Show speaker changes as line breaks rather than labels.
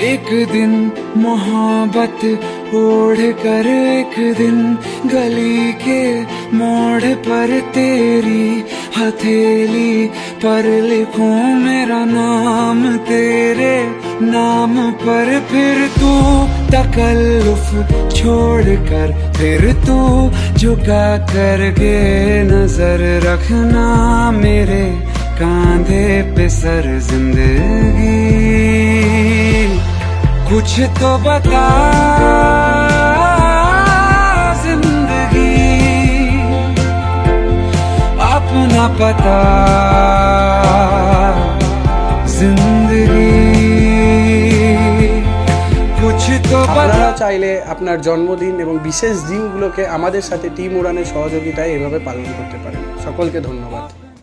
एक दिन मोहब्बत ओढ़ कर एक दिन गली के मोड़ पर तेरी हथेली पर लिखूं मेरा नाम तेरे नाम पर। फिर तू तकल्लुफ छोड़ कर फिर तू झुका करके नजर रखना मेरे कांधे पे सर जिंदगी। कुछ तो बता जिंदगी अपना पता जिंदगी कुछ तो
আপনারা চাইলে আপনার জন্মদিন এবং বিশেষ দিনগুলোকে আমাদের সাথে টিম উড়ানের সহযোগিতায় এভাবে পালন করতে পারেন। সকলকে ধন্যবাদ।